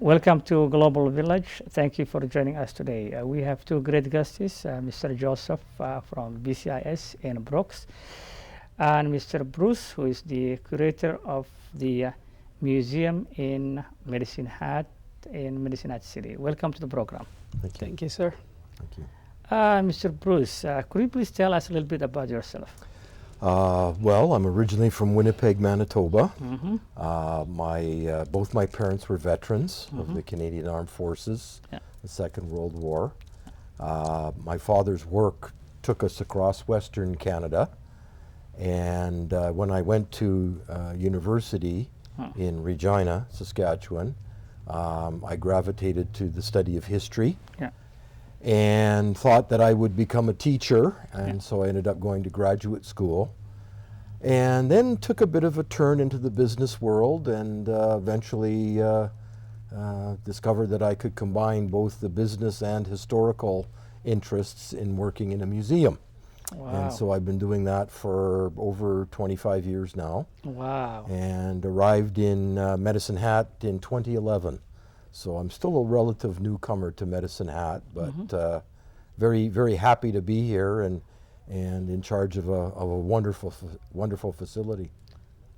Welcome to Global Village. Thank you for joining us today. We have two great guests, Mr. Joseph from BCIS in Brooks, and Mr. Bruce, who is the curator of the museum in Medicine Hat in Medicine Hat City. Welcome to the program. Thank you. Thank you, sir. Thank you. Mr. Bruce, could you please tell us a little bit about yourself? Well, I'm originally from Winnipeg, Manitoba. Mm-hmm. Both my parents were veterans of the Canadian Armed Forces, the Second World War. My father's work took us across Western Canada, and when I went to university in Regina, Saskatchewan, I gravitated to the study of history. And thought that I would become a teacher, and so I ended up going to graduate school, and then took a bit of a turn into the business world, and eventually discovered that I could combine both the business and historical interests in working in a museum. Wow. And so I've been doing that for over 25 years now. Wow. And arrived in Medicine Hat in 2011. So I'm still a relative newcomer to Medicine Hat, but very, very happy to be here and in charge of a wonderful facility.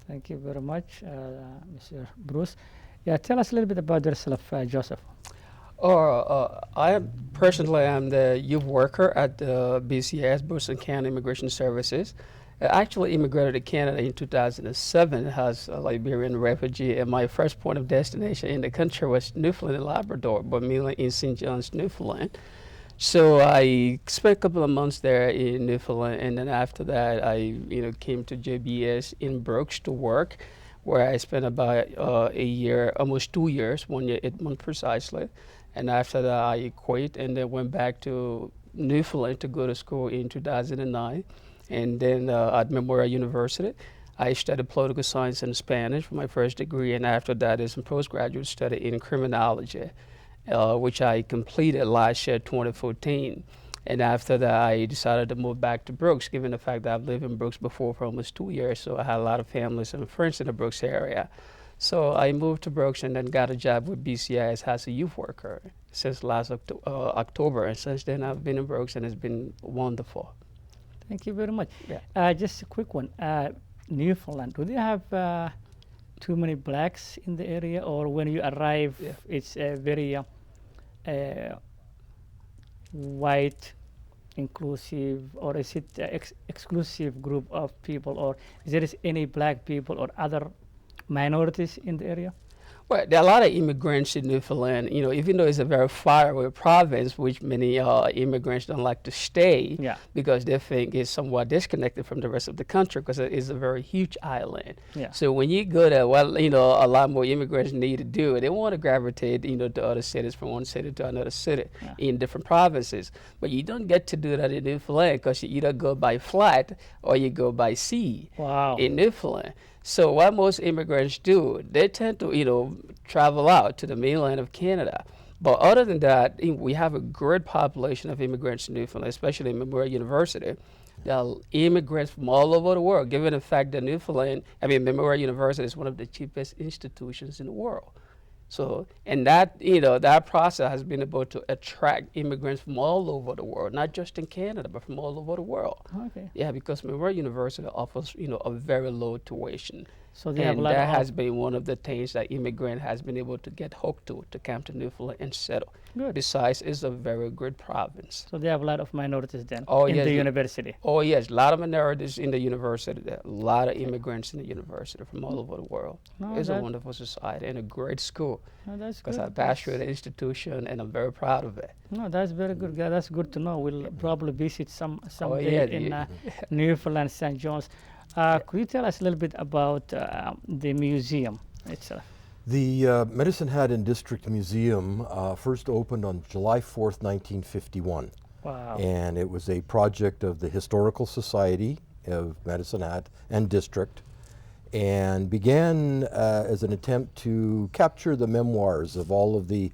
Thank you very much, Mr. Bruce. Yeah, tell us a little bit about yourself, Joseph. I personally am the youth worker at the BCS, Brooklyn County Immigration Services. I actually immigrated to Canada in 2007 as a Liberian refugee, and my first point of destination in the country was Newfoundland and Labrador, but mainly in St. John's, Newfoundland. So I spent a couple of months there in Newfoundland, and then after that I came to JBS in Brooks to work, where I spent about a year, almost 2 years, 1 year, 8 months precisely. And after that I quit and then went back to Newfoundland to go to school in 2009. And then at Memorial University, I studied political science and Spanish for my first degree, and after that is a postgraduate study in criminology, which I completed last year, 2014. And after that, I decided to move back to Brooks, given the fact that I've lived in Brooks before for almost 2 years, so I had a lot of families and friends in the Brooks area. So I moved to Brooks and then got a job with BCIS as a youth worker since last October, and since then I've been in Brooks and it's been wonderful. Thank you very much. Yeah. Just a quick one. Newfoundland, do they have too many blacks in the area, or when you arrive, it's a very white, inclusive, or is it exclusive group of people, or is there any black people or other minorities in the area? Well, there are a lot of immigrants in Newfoundland. Even though it's a very faraway province, which many immigrants don't like to stay because they think it's somewhat disconnected from the rest of the country because it is a very huge island. So when you go there, a lot more immigrants need to do it. They want to gravitate, to other cities, from one city to another city in different provinces. But you don't get to do that in Newfoundland because you either go by flight or you go by sea in Newfoundland. So what most immigrants do, they tend to, travel out to the mainland of Canada. But other than that, we have a great population of immigrants in Newfoundland, especially in Memorial University. There are immigrants from all over the world, given the fact that Memorial University is one of the cheapest institutions in the world. So, and that, that process has been able to attract immigrants from all over the world, not just in Canada, but from all over the world. Okay. Yeah, because Memorial University offers, a very low tuition. So they have a lot that has been one of the things that immigrant has been able to get hooked to come to Newfoundland and settle. Good. Besides, it's a very good province. So they have a lot of minorities then in the university. Oh yes, a lot of minorities in the university. There are a lot of immigrants in the university from all over the world. It's a wonderful society and a great school. No, that's good. Because I pastored the institution and I'm very proud of it. No, that's very good. That's good to know. We'll probably visit someday in Newfoundland, St. John's. Could you tell us a little bit about the museum itself? The Medicine Hat and District Museum first opened on July 4th, 1951. Wow. And it was a project of the Historical Society of Medicine Hat and District, and began as an attempt to capture the memoirs of all of the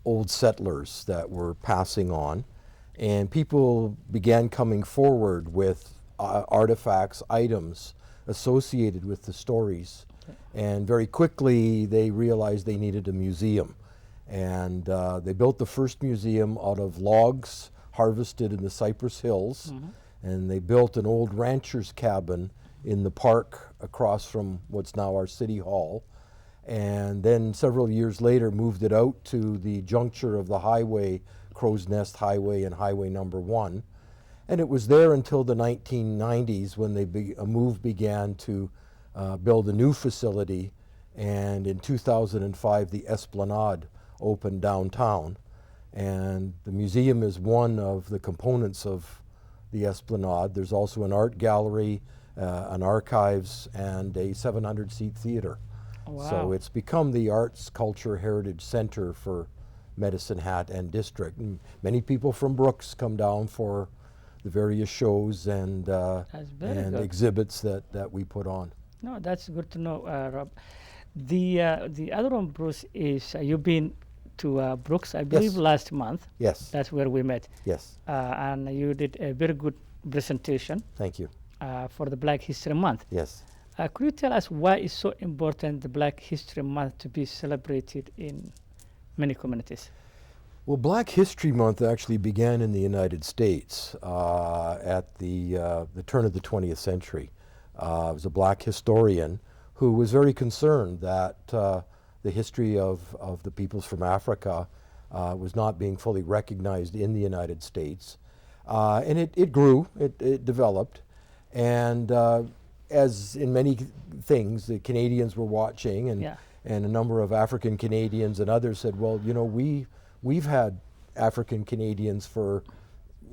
old settlers that were passing on. And people began coming forward with artifacts, items associated with the stories. And very quickly they realized they needed a museum. And they built the first museum out of logs harvested in the Cypress Hills. And they built an old rancher's cabin in the park across from what's now our city hall. And then several years later moved it out to the juncture of the highway, Crow's Nest Highway and Highway number 1. And it was there until the 1990s when a move began to build a new facility. And in 2005, the Esplanade opened downtown. And the museum is one of the components of the Esplanade. There's also an art gallery, an archives, and a 700-seat theater. Wow. So it's become the arts, culture, heritage center for Medicine Hat and district. And many people from Brooks come down for the various shows and exhibits that we put on. No, that's good to know, Rob. The other one, Bruce, is you've been to Brooks, I believe, last month. Yes. That's where we met. Yes. And you did a very good presentation. Thank you. For the Black History Month. Yes. Could you tell us why it's so important, the Black History Month, to be celebrated in many communities? Well, Black History Month actually began in the United States at the turn of the 20th century. It was a black historian who was very concerned that the history of the peoples from Africa was not being fully recognized in the United States. And it grew, it developed, and as in many things, the Canadians were watching, and a number of African Canadians and others said, well, you know, we've had African Canadians for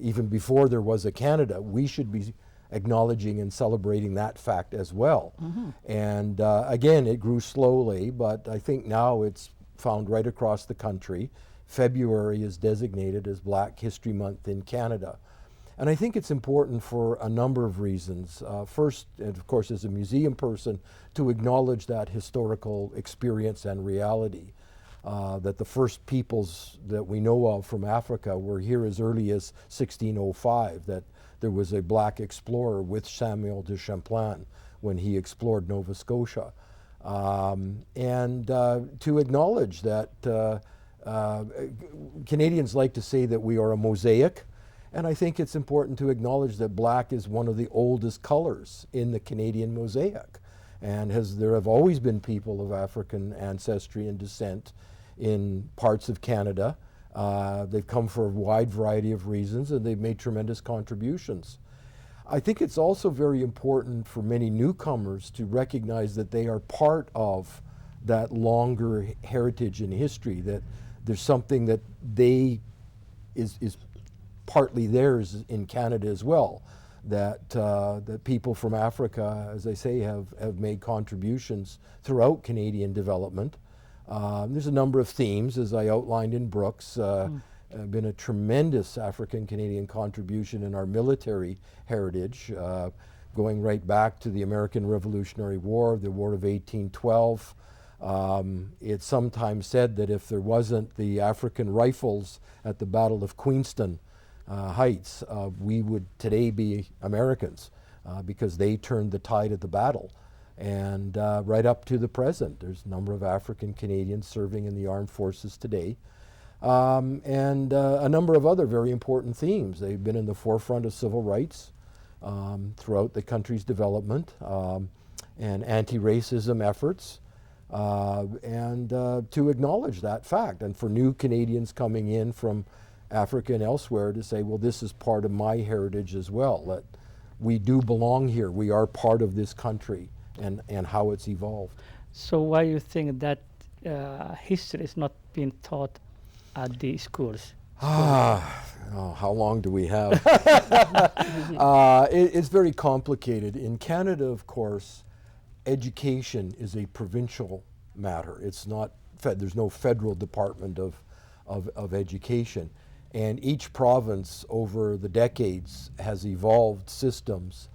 even before there was a Canada. We should be acknowledging and celebrating that fact as well. And again, it grew slowly, but I think now it's found right across the country. February is designated as Black History Month in Canada. And I think it's important for a number of reasons. First, and of course, as a museum person, to acknowledge that historical experience and reality. That the first peoples that we know of from Africa were here as early as 1605, that there was a black explorer with Samuel de Champlain when he explored Nova Scotia. And to acknowledge that Canadians like to say that we are a mosaic. And I think it's important to acknowledge that black is one of the oldest colors in the Canadian mosaic. And there have always been people of African ancestry and descent in parts of Canada. They've come for a wide variety of reasons, and they've made tremendous contributions. I think it's also very important for many newcomers to recognize that they are part of that longer heritage and history, that there's something that is partly theirs in Canada as well, that people from Africa, as I say, have made contributions throughout Canadian development. There's a number of themes, as I outlined in Brooks. Been a tremendous African-Canadian contribution in our military heritage, going right back to the American Revolutionary War, the War of 1812. It's sometimes said that if there wasn't the African rifles at the Battle of Queenston Heights, we would today be Americans because they turned the tide of the battle. And right up to the present, there's a number of African Canadians serving in the armed forces today. And a number of other very important themes. They've been in the forefront of civil rights throughout the country's development and anti-racism efforts. And to acknowledge that fact, and for new Canadians coming in from Africa and elsewhere to say, well, this is part of my heritage as well, that we do belong here, we are part of this country, and how it's evolved. So why you think that history is not being taught at the schools? How long do we have? It's very complicated. In Canada, of course, education is a provincial matter. It's not there's no federal department of education. And each province over the decades has evolved systems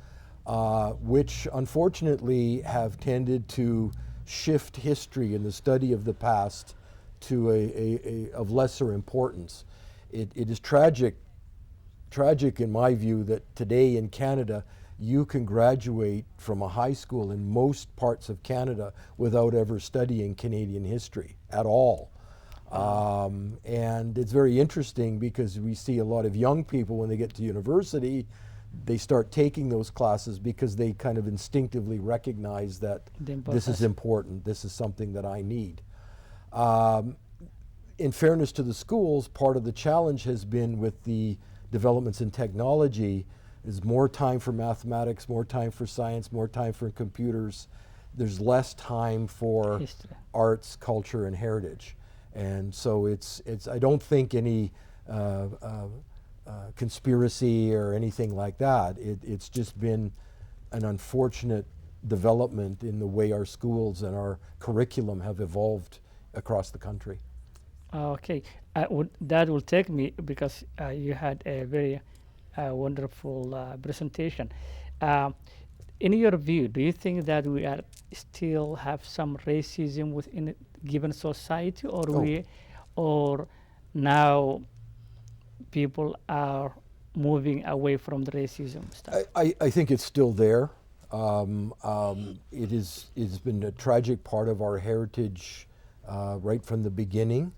which unfortunately have tended to shift history and the study of the past to of lesser importance. It is tragic in my view that today in Canada you can graduate from a high school in most parts of Canada without ever studying Canadian history at all. And it's very interesting because we see a lot of young people when they get to university, they start taking those classes because they kind of instinctively recognize that this is important, this is something that I need. In fairness to the schools, part of the challenge has been with the developments in technology is more time for mathematics, more time for science, more time for computers. There's less time for History. Arts, culture, and heritage. And so I don't think any conspiracy or anything like that. It's just been an unfortunate development in the way our schools and our curriculum have evolved across the country. Okay, that will take me because you had a very wonderful presentation. In your view, do you think that we are still have some racism within a given society, or or now people are moving away from the racism stuff? I think it's still there. It's been a tragic part of our heritage right from the beginning.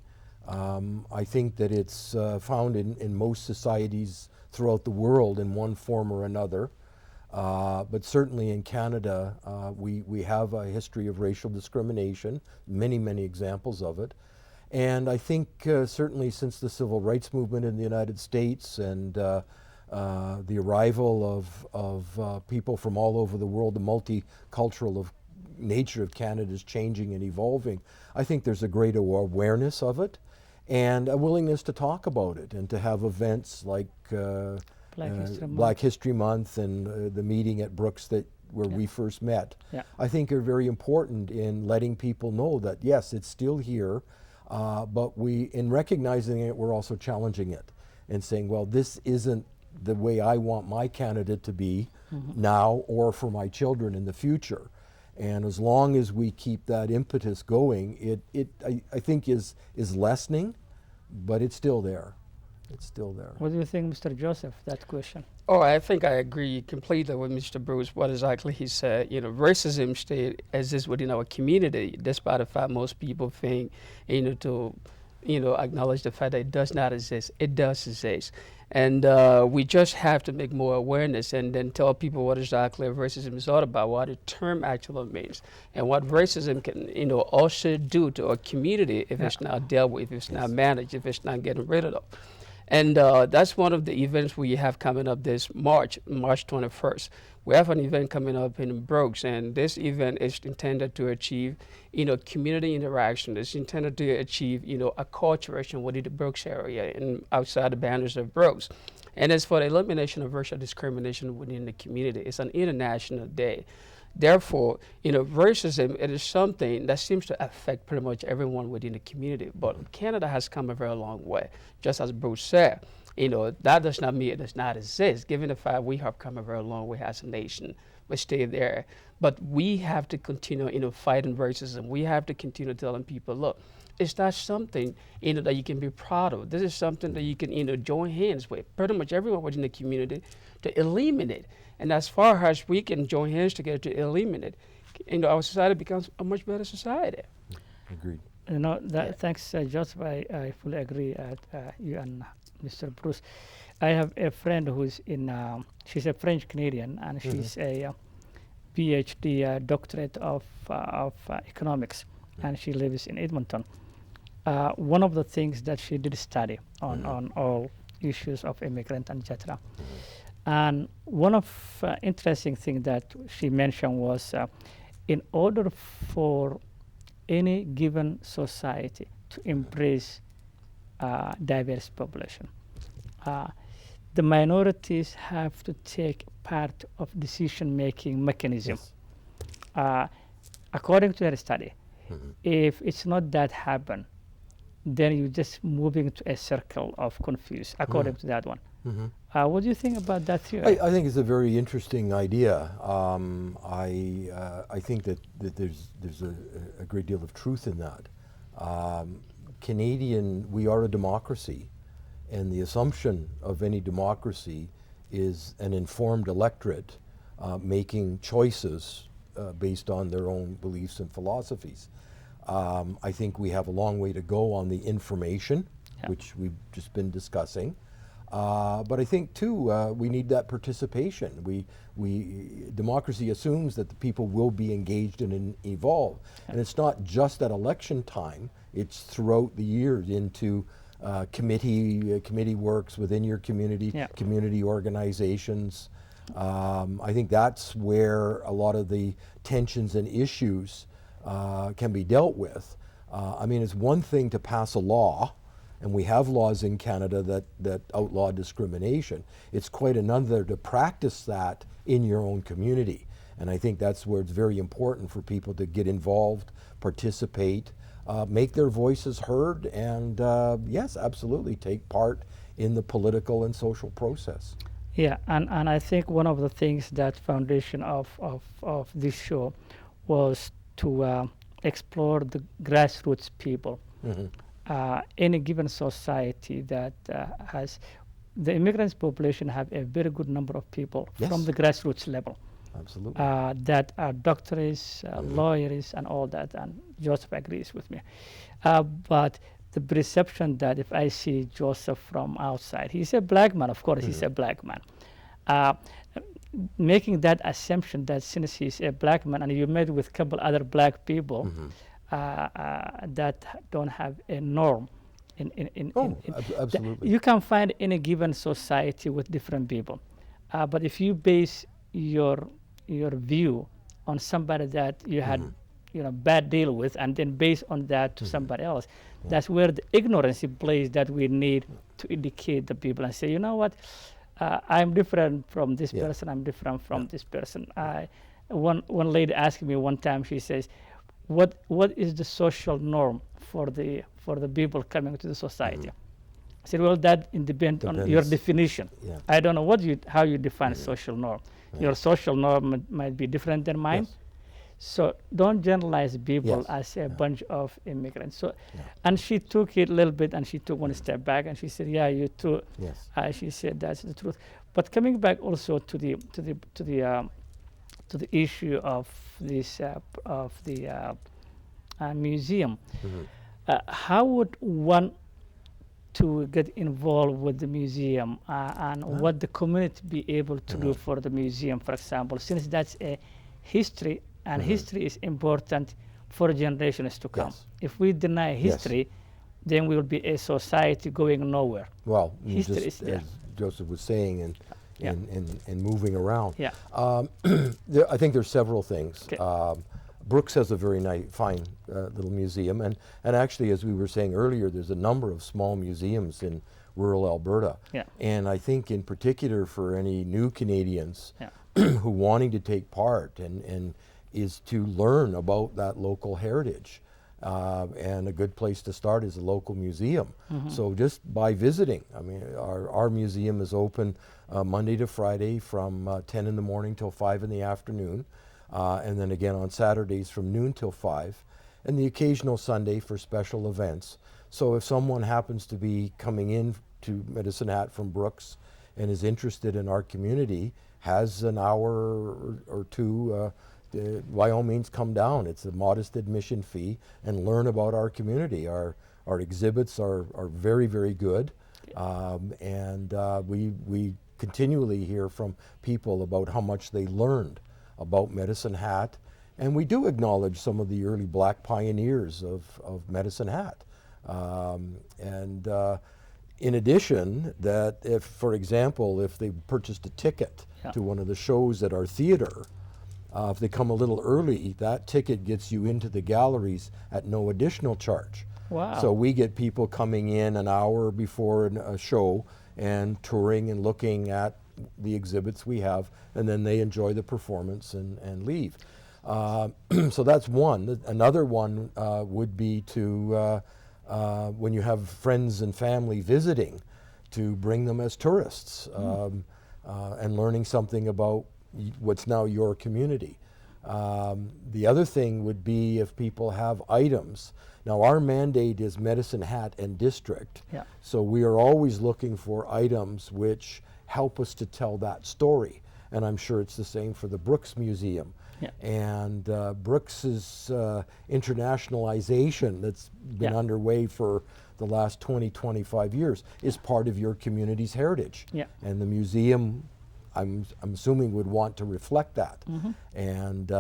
I think that it's found in most societies throughout the world in one form or another. But certainly in Canada, we have a history of racial discrimination, many, many examples of it. And I think certainly since the civil rights movement in the United States and the arrival of people from all over the world, the multicultural nature of Canada is changing and evolving. I think there's a greater awareness of it and a willingness to talk about it and to have events like Black History Month and the meeting at Brooks where we first met. I think are very important in letting people know that yes, it's still here, but in recognizing it, we're also challenging it and saying, well, this isn't the way I want my Canada to be now or for my children in the future. And as long as we keep that impetus going, I think is lessening, but it's still there. It's still there. What do you think, Mr. Joseph, that question? Oh, I think I agree completely with Mr. Bruce, what exactly he said. Racism still exists within our community, despite the fact most people think, to acknowledge the fact that it does not exist. It does exist. And we just have to make more awareness and then tell people what exactly racism is all about, what the term actually means, and what racism can, also do to a community if it's not dealt with, if it's not managed, if it's not getting rid of. And that's one of the events we have coming up this March 21st. We have an event coming up in Brooks, and this event is intended to achieve, community interaction. It's intended to achieve, acculturation within the Brooks area and outside the boundaries of Brooks. And it's for the elimination of racial discrimination within the community. It's an international day. Therefore, racism, it is something that seems to affect pretty much everyone within the community. But Canada has come a very long way. Just as Bruce said, that does not mean it does not exist, given the fact we have come a very long way as a nation. We stay there. But we have to continue, fighting racism. We have to continue telling people, look, it's not something, that you can be proud of. This is something that you can, join hands with pretty much everyone within the community to eliminate. And as far as we can join hands together to eliminate, our society becomes a much better society. Agreed. Thanks, Joseph. I fully agree. You and Mr. Bruce. I have a friend who's she's a French Canadian, and she's a PhD doctorate of economics, and she lives in Edmonton. One of the things that she did study on all issues of immigrant and etc. And one of interesting thing that she mentioned was in order for any given society to embrace diverse population, the minorities have to take part of decision-making mechanism. According to her study, if it's not that happen, then you're just moving to a circle of confuse, according to that one. What do you think about that theory? I think it's a very interesting idea. I think that there's a great deal of truth in that. We are a democracy, and the assumption of any democracy is an informed electorate making choices based on their own beliefs and philosophies. I think we have a long way to go on the information, Yeah. which we've just been discussing. But I think too, we need that participation. Democracy assumes that the people will be engaged and involved. And it's not just at election time, it's throughout the years into committee works within your community, Yeah. community organizations. I think that's where a lot of the tensions and issues can be dealt with. I mean, it's one thing to pass a law, and we have laws in Canada that outlaw discrimination. It's quite another to practice that in your own community. And I think that's where it's very important for people to get involved, participate, make their voices heard, and yes, absolutely take part in the political and social process. Yeah, and I think one of the things that foundation of this show was to explore the grassroots people. Mm-hmm. Any given society that has the immigrants population have a very good number of people Yes. from the grassroots level Absolutely. that are doctors, lawyers, and all that. And Joseph agrees with me. But the perception that if I see Joseph from outside, he's a black man, of course, he's a black man. Making that assumption that since he's a black man and you met with a couple other black people that don't have a norm Absolutely. you can find in a given society with different people. But if you base your view on somebody that you had bad deal with, and then based on that to somebody else, that's where the ignorance plays that we need to educate the people and say, you know what, I'm different from this person, I'm different from this person. One lady asked me one time, she says, what is the social norm for the people coming to the society? I said, well, that depends on your definition. Yeah. I don't know how you define social norm. Your social norm might be different than mine. Yes. So don't generalize people as a bunch of immigrants. So, and she took it a little bit, and she took one step back, and she said, "Yeah, you too." Yes. She said that's the truth. But coming back also to the issue of this museum, how would one to get involved with the museum and what the community be able to do for the museum, for example, since that's a history, and history is important for generations to come. Yes. If we deny history, then we will be a society going nowhere. Well, History just is- yeah. as Joseph was saying, and moving around. Yeah. I think there's several things. Okay. Brooks has a very fine little museum, and actually, as we were saying earlier, there's a number of small museums in rural Alberta. Yeah. And I think in particular for any new Canadians Yeah. who wanting to take part and is to learn about that local heritage. And a good place to start is a local museum. So just by visiting, I mean, our museum is open Monday to Friday from 10 in the morning till 5 in the afternoon. And then again on Saturdays from noon till 5, and the occasional Sunday for special events. So if someone happens to be coming in to Medicine Hat from Brooks and is interested in our community, has an hour or two, by all means come down. It's a modest admission fee and learn about our community. Our exhibits are very, very good. And we continually hear from people about how much they learned about Medicine Hat, and we do acknowledge some of the early black pioneers of Medicine Hat. In addition, that if, for example, if they purchased a ticket to one of the shows at our theater, if they come a little early, that ticket gets you into the galleries at no additional charge. Wow. So we get people coming in an hour before a show and touring and looking at the exhibits we have, and then they enjoy the performance and leave. So that's one. Another one would be to, when you have friends and family visiting, to bring them as tourists and learning something about what's now your community. The other thing would be if people have items. Now our mandate is Medicine Hat and District, so we are always looking for items which help us to tell that story. And I'm sure it's the same for the Brooks Museum. Yeah. And Brooks's internationalization that's been Yeah. underway for the last 20, 25 years is part of your community's heritage. Yeah. And the museum, I'm assuming, would want to reflect that. And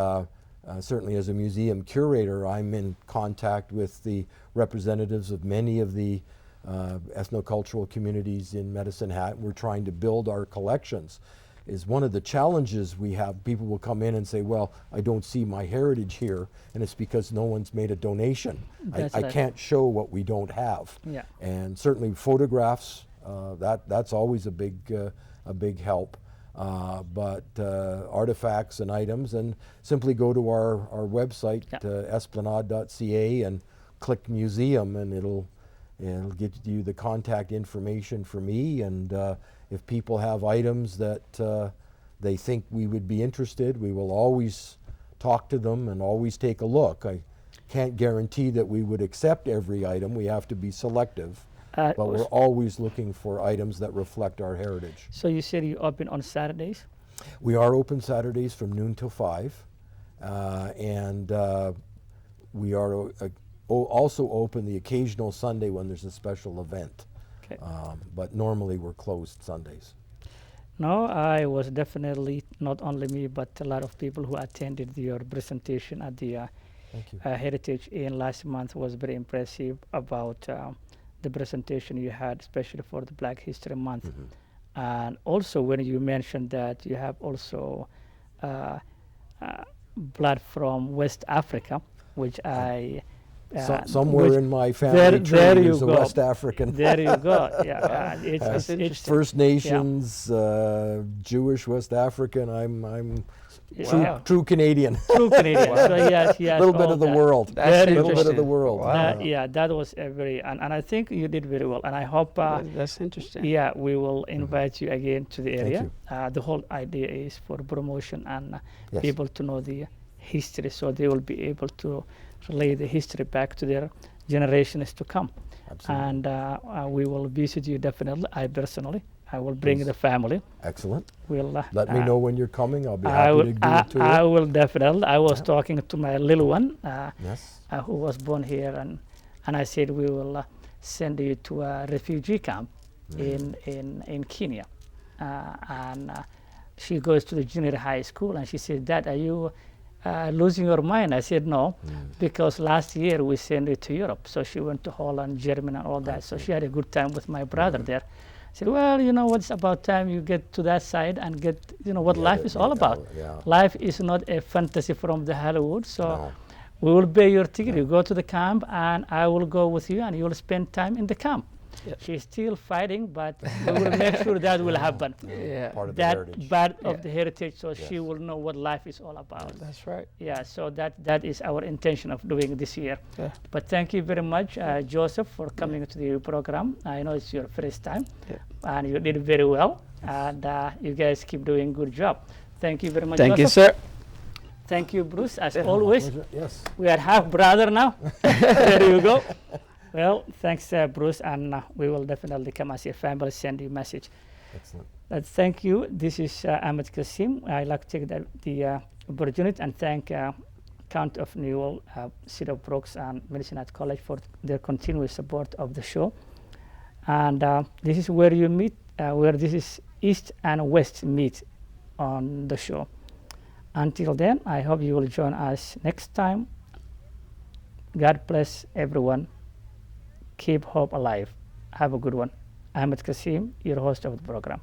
certainly as a museum curator, I'm in contact with the representatives of many of the ethnocultural communities in Medicine Hat. We're trying to build our collections. Is one of the challenges we have. People will come in and say, well, I don't see my heritage here, and it's because no one's made a donation. That's I right. can't show what we don't have. Yeah. And certainly photographs, that's always a big help. But artifacts and items, and simply go to our website, esplanade.ca, and click museum, and it'll get you the contact information for me. And if people have items that they think we would be interested, we will always talk to them and always take a look. I can't guarantee that we would accept every item. We have to be selective. But we're always looking for items that reflect our heritage. So you said you open on Saturdays? We are open Saturdays from noon till 5. And we are also open the occasional Sunday when there's a special event. Okay. But normally we're closed Sundays. No, I was definitely, not only me, but a lot of people who attended your presentation at the Thank you. Heritage Inn last month was very impressive about the presentation you had, especially for the Black History Month. And also when you mentioned that you have also blood from West Africa, which I... somewhere in my family tree there's a West African. There you go. Yeah, it's interesting. First Nations, Jewish West African. I'm true Canadian. True Canadian. Wow. So yes, A little bit of the world. That's A little bit of interesting. the world. Wow. Yeah, that was a very, and I think you did very well. And I hope, That's interesting. yeah, we will invite you again to the area. you. The whole idea is for promotion and Yes. people to know the history, so they will be able to relay the history back to their generations to come. Absolutely. And we will visit you definitely. I personally, I will bring Please. the family. Excellent. We'll Let me know when you're coming. I'll be I happy will, to do a tour. I will definitely. I was talking to my little one, Yes. who was born here, and I said we will send you to a refugee camp in Kenya, and she goes to the junior high school, and she said, "Dad, are you losing your mind?" I said, "No, because last year we sent her to Europe." So she went to Holland, Germany, and all that. So she had a good time with my brother there. I said, "Well, you know, it's about time you get to that side and get, you know, what life is all about. Yeah. Life is not a fantasy from the Hollywood. So No. we will pay your ticket. You go to the camp, and I will go with you, and you will spend time in the camp." Yeah. She's still fighting, but we will make sure that will happen. Yeah. Part of the That heritage. part of Yeah. the heritage, so she Yes. will know what life is all about. That's right. Yeah, so that is our intention of doing this year. Yeah. But thank you very much, Joseph, for coming to the program. I know it's your first time, Yeah. and you did very well. And you guys keep doing good job. Thank you very much, Thank you, Joseph. sir. Thank you, Bruce, as Yeah. always. Pleasure. Yes. We are half brother now. There you go. Well, thanks, Bruce, and we will definitely come as a family, send you a message. Excellent. Thank you. This is Ahmed Kassem. I'd like to take the opportunity and thank Count of Newell, City of Brooks, and Medicine Hat College for their continuous support of the show. And this is where you meet, where this is East and West meet on the show. Until then, I hope you will join us next time. God bless everyone. Keep hope alive. Have a good one. Ahmed Kassem, your host of the program.